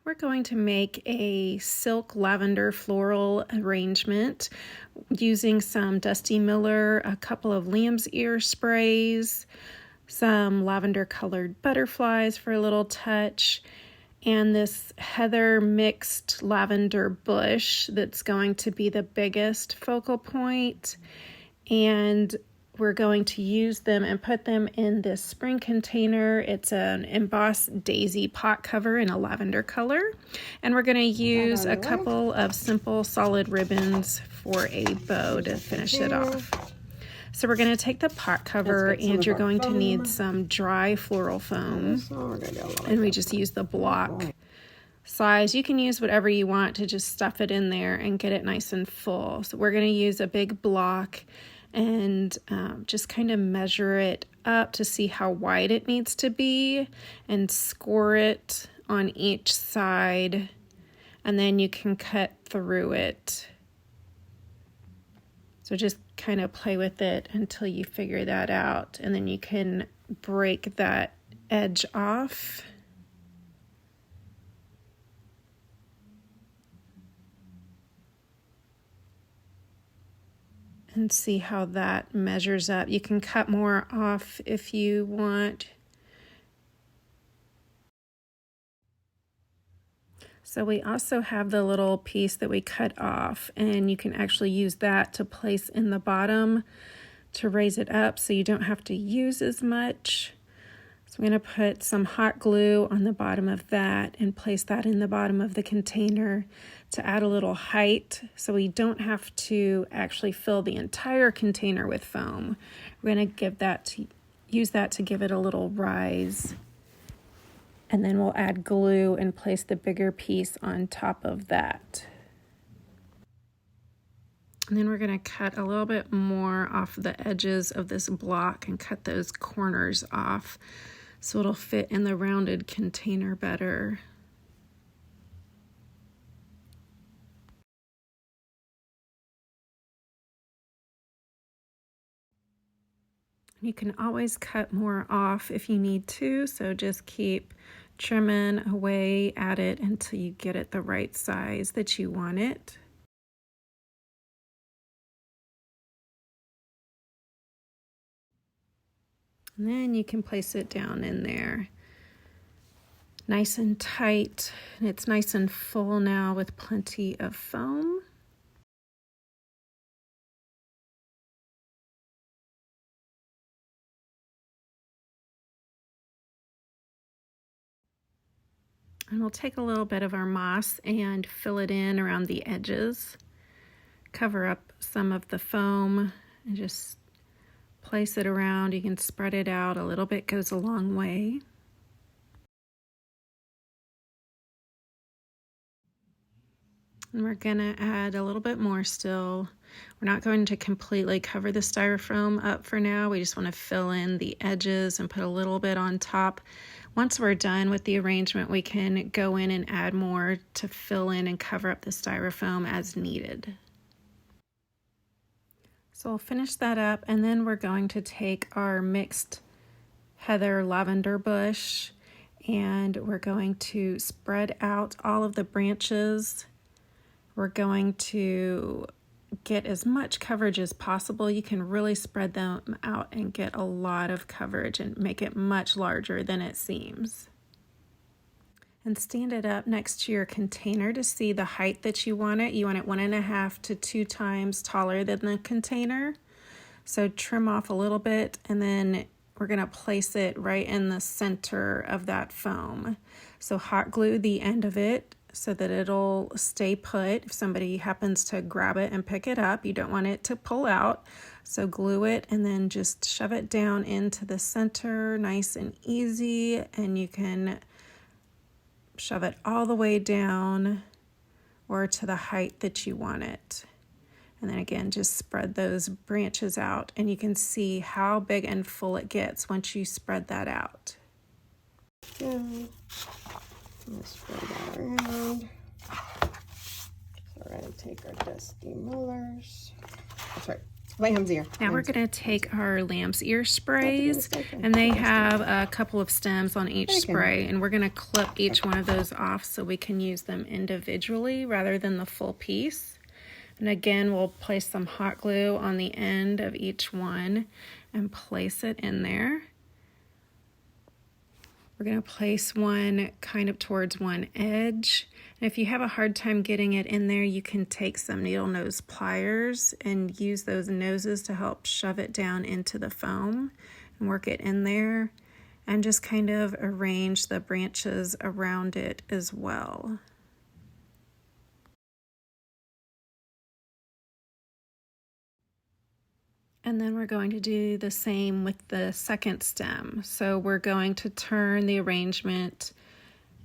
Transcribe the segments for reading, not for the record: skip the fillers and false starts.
We're going to make a silk lavender floral arrangement using some Dusty Miller, a couple of lamb's ear sprays, some lavender colored butterflies for a little touch, and this heather mixed lavender bush that's going to be the biggest focal point. And we're going to use them and put them in this spring container. It's an embossed daisy pot cover in a lavender color. And we're going to use a couple of simple solid ribbons for a bow to finish it off. So we're going to take the pot cover, and you're going to need some dry floral foam. And we just use the block size. You can use whatever you want to just stuff it in there and get it nice and full. So we're going to use a big block and just kind of measure it up to see how wide it needs to be and score it on each side, and then you can cut through it. So just kind of play with it until you figure that out, and then you can break that edge off. And see how that measures up. You can cut more off if you want. So we also have the little piece that we cut off, and you can actually use that to place in the bottom to raise it up so you don't have to use as much. So I'm going to put some hot glue on the bottom of that and place that in the bottom of the container to add a little height so we don't have to actually fill the entire container with foam. We're going to use that to give it a little rise. And then we'll add glue and place the bigger piece on top of that. And then we're going to cut a little bit more off the edges of this block and cut those corners off so it'll fit in the rounded container better. You can always cut more off if you need to, so just keep trimming away at it until you get it the right size that you want it. And then you can place it down in there. Nice and tight, and it's nice and full now with plenty of foam. And we'll take a little bit of our moss and fill it in around the edges. Cover up some of the foam and just place it around. You can spread it out. A little bit goes a long way. And we're gonna add a little bit more still. We're not going to completely cover the styrofoam up for now. We just want to fill in the edges and put a little bit on top. Once we're done with the arrangement, we can go in and add more to fill in and cover up the styrofoam as needed. So we'll finish that up, and then we're going to take our mixed heather lavender bush, and we're going to spread out all of the branches. We're going to get as much coverage as possible. You can really spread them out and get a lot of coverage and make it much larger than it seems. And stand it up next to your container to see the height that you want it. You want it 1.5 to 2 times taller than the container. So trim off a little bit, and then we're going to place it right in the center of that foam. So hot glue the end of it so that it'll stay put. If somebody happens to grab it and pick it up, you don't want it to pull out. So glue it and then just shove it down into the center, nice and easy, and you can shove it all the way down or to the height that you want it. And then again, just spread those branches out, and you can see how big and full it gets once you spread that out. Let's spread that around. So we're going to take our Dusty Millers. That's right. Lamb's ear. Now we're going to take our lamb's ear sprays, and they have a couple of stems on each spray, and we're going to clip each one of those off so we can use them individually rather than the full piece. And again, we'll place some hot glue on the end of each one and place it in there. We're going to place one kind of towards one edge. And if you have a hard time getting it in there, you can take some needle nose pliers and use those noses to help shove it down into the foam and work it in there, and just kind of arrange the branches around it as well. And then we're going to do the same with the second stem. So we're going to turn the arrangement,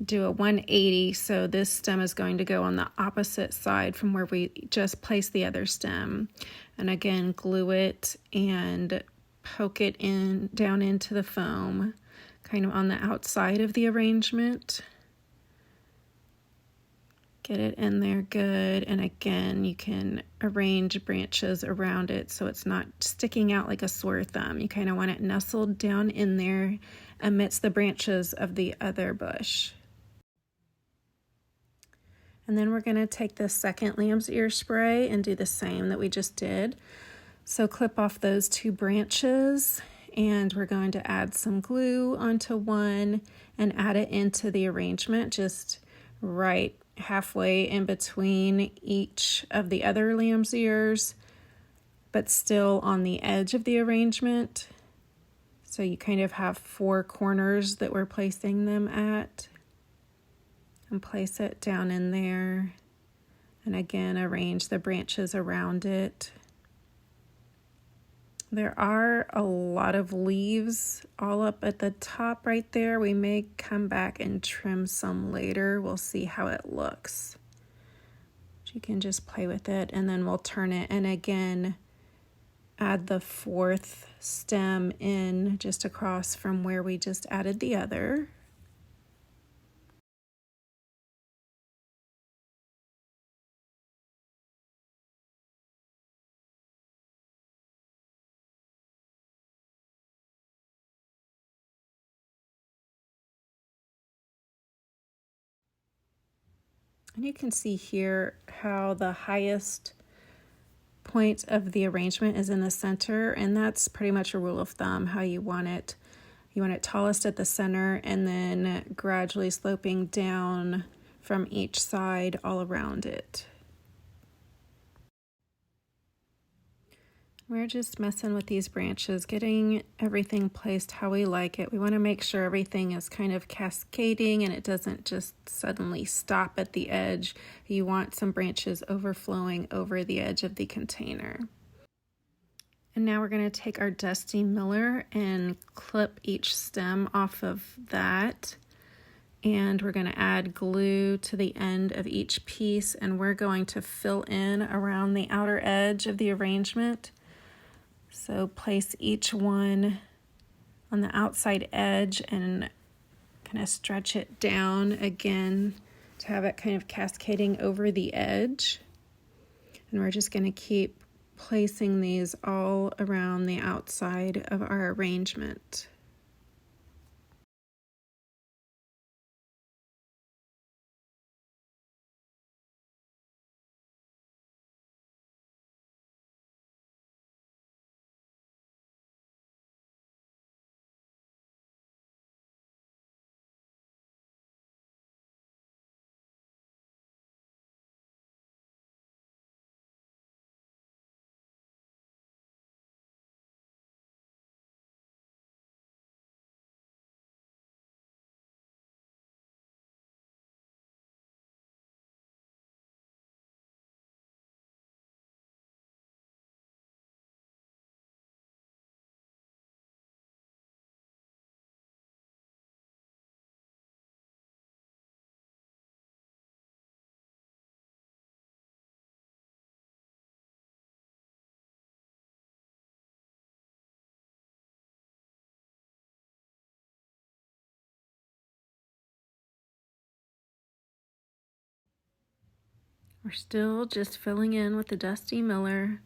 do a 180, so this stem is going to go on the opposite side from where we just placed the other stem. And again, glue it and poke it in down into the foam, kind of on the outside of the arrangement. Get it in there good, and again, you can arrange branches around it so it's not sticking out like a sore thumb. You kind of want it nestled down in there amidst the branches of the other bush. And then we're going to take the second lamb's ear spray and do the same that we just did. So clip off those two branches, and we're going to add some glue onto one and add it into the arrangement, just right halfway in between each of the other lamb's ears, but still on the edge of the arrangement. So you kind of have four corners that we're placing them at, and place it down in there, and again arrange the branches around it. There are a lot of leaves all up at the top right there. We may come back and trim some later. We'll see how it looks. You can just play with it, and then we'll turn it, and again add the fourth stem in just across from where we just added the other. And you can see here how the highest point of the arrangement is in the center, and that's pretty much a rule of thumb how you want it. You want it tallest at the center and then gradually sloping down from each side all around it. We're just messing with these branches, getting everything placed how we like it. We want to make sure everything is kind of cascading and it doesn't just suddenly stop at the edge. You want some branches overflowing over the edge of the container. And now we're going to take our Dusty Miller and clip each stem off of that. And we're going to add glue to the end of each piece, and we're going to fill in around the outer edge of the arrangement. So place each one on the outside edge and kind of stretch it down again to have it kind of cascading over the edge. And we're just going to keep placing these all around the outside of our arrangement. We're still just filling in with the Dusty Miller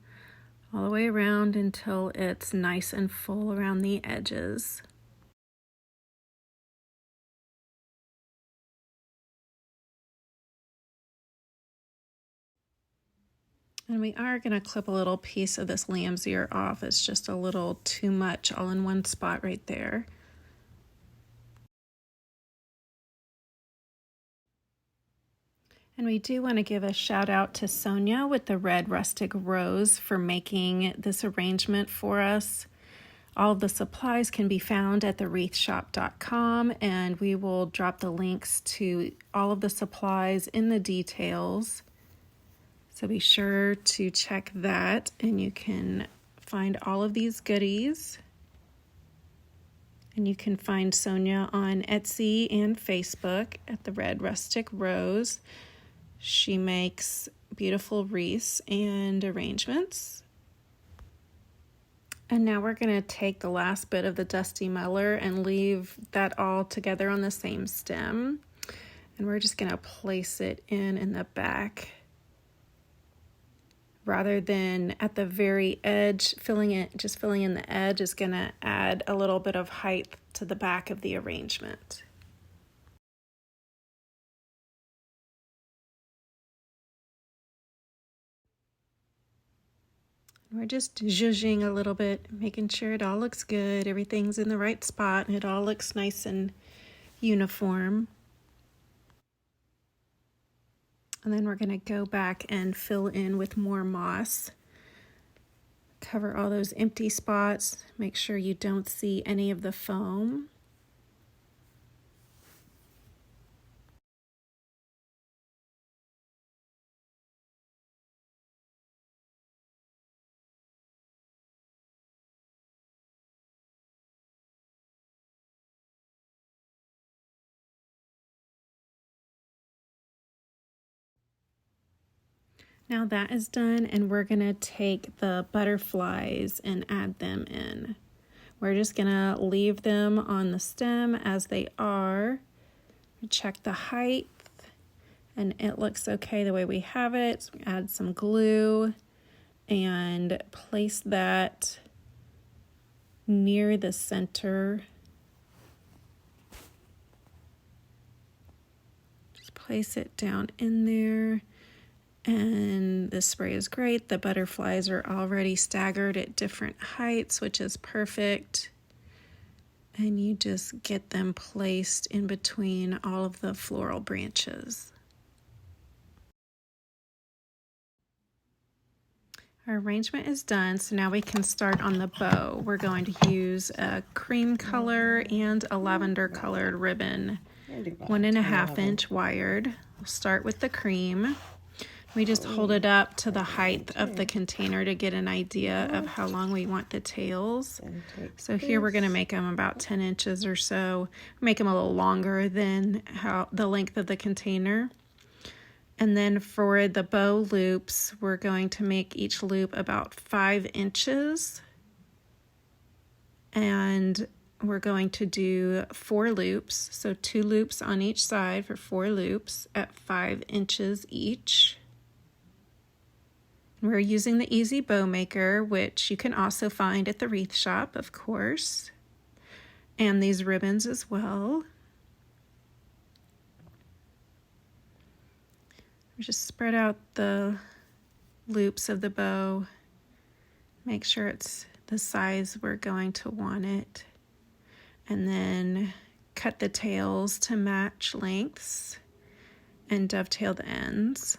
all the way around until it's nice and full around the edges. And we are going to clip a little piece of this lamb's ear off. It's just a little too much all in one spot right there. And we do want to give a shout out to Sonia with the Red Rustic Rose for making this arrangement for us. All of the supplies can be found at thewreathshop.com, and we will drop the links to all of the supplies in the details. So be sure to check that, and you can find all of these goodies. And you can find Sonia on Etsy and Facebook at the Red Rustic Rose. She makes beautiful wreaths and arrangements. And now we're going to take the last bit of the Dusty Meller and leave that all together on the same stem. And we're just going to place it in the back, rather than at the very edge. Filling in the edge is going to add a little bit of height to the back of the arrangement. We're just zhuzhing a little bit, making sure it all looks good, everything's in the right spot, and it all looks nice and uniform. And then we're going to go back and fill in with more moss. Cover all those empty spots. Make sure you don't see any of the foam. Now that is done, and we're going to take the butterflies and add them in. We're just going to leave them on the stem as they are. Check the height, and it looks okay the way we have it. So we add some glue and place that near the center. Just place it down in there. And the spray is great. The butterflies are already staggered at different heights, which is perfect. And you just get them placed in between all of the floral branches. Our arrangement is done, so now we can start on the bow. We're going to use a cream color and a lavender colored ribbon, 1.5 inch wired. We'll start with the cream. We just hold it up to the height of the container to get an idea of how long we want the tails. So here we're going to make them about 10 inches or so. Make them a little longer than the length of the container. And then for the bow loops, we're going to make each loop about 5 inches. And we're going to do 4 loops. So 2 loops on each side for 4 loops at 5 inches each. We're using the Easy Bow Maker, which you can also find at the Wreath Shop, of course, and these ribbons as well. We just spread out the loops of the bow, make sure it's the size we're going to want it, and then cut the tails to match lengths and dovetail the ends.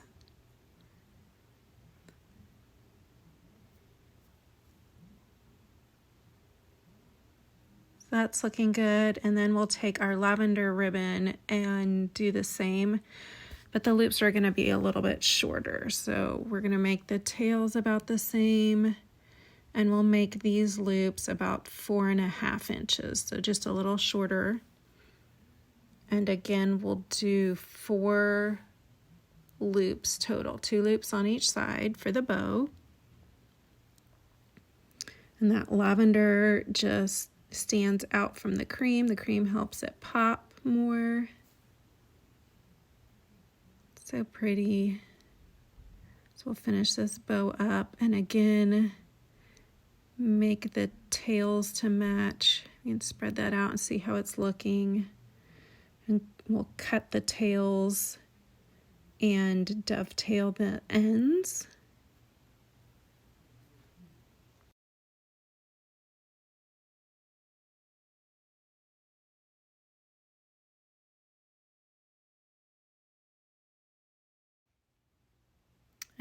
That's looking good, and then we'll take our lavender ribbon and do the same, but the loops are going to be a little bit shorter, so we're going to make the tails about the same, and we'll make these loops about 4.5 inches, so just a little shorter. And again, we'll do 4 loops total, 2 loops on each side for the bow. And that lavender just stands out from the cream. The cream helps it pop more. So pretty. So we'll finish this bow up, and again, make the tails to match. You can spread that out and see how it's looking. And we'll cut the tails and dovetail the ends.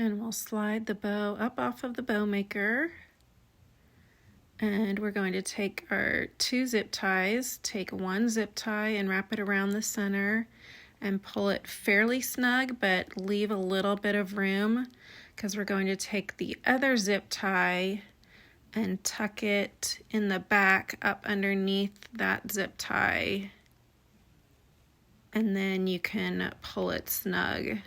And we'll slide the bow up off of the bow maker. And we're going to take our 2 zip ties, take 1 zip tie and wrap it around the center and pull it fairly snug, but leave a little bit of room because we're going to take the other zip tie and tuck it in the back up underneath that zip tie. And then you can pull it snug.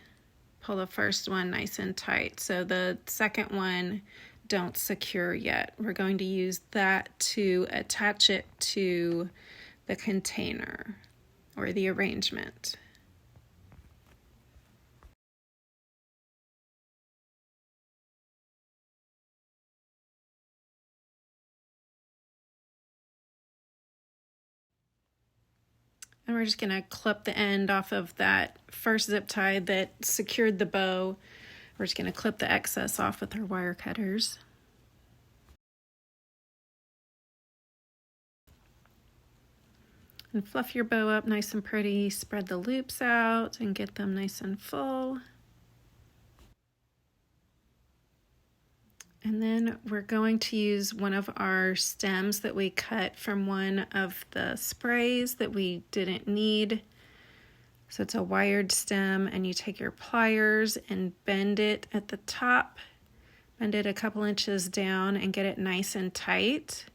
Pull the first one nice and tight. So the second one don't secure yet. We're going to use that to attach it to the container or the arrangement. And we're just going to clip the end off of that first zip tie that secured the bow. We're just going to clip the excess off with our wire cutters. And fluff your bow up nice and pretty. Spread the loops out and get them nice and full. And then we're going to use one of our stems that we cut from one of the sprays that we didn't need. So it's a wired stem, and you take your pliers and bend it at the top, bend it a couple inches down and get it nice and tight.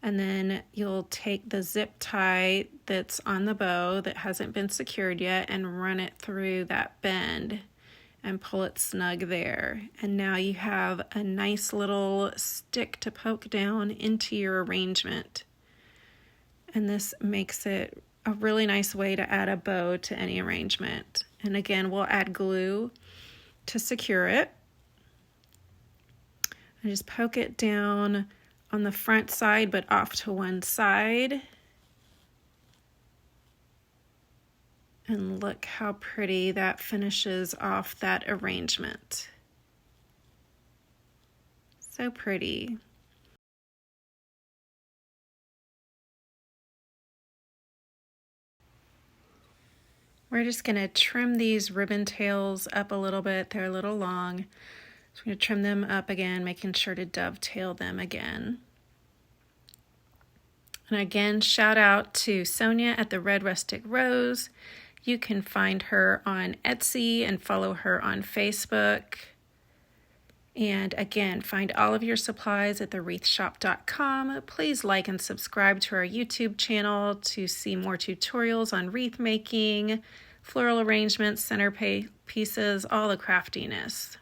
And then you'll take the zip tie that's on the bow that hasn't been secured yet and run it through that bend and pull it snug there. And now you have a nice little stick to poke down into your arrangement. And this makes it a really nice way to add a bow to any arrangement. And again, we'll add glue to secure it. And just poke it down on the front side, but off to one side. And look how pretty that finishes off that arrangement. So pretty. We're just going to trim these ribbon tails up a little bit. They're a little long. So we're going to trim them up again, making sure to dovetail them again. And again, shout out to Sonia at the Red Rustic Rose. You can find her on Etsy and follow her on Facebook. And again, find all of your supplies at thewreathshop.com. Please like and subscribe to our YouTube channel to see more tutorials on wreath making, floral arrangements, center pieces, all the craftiness.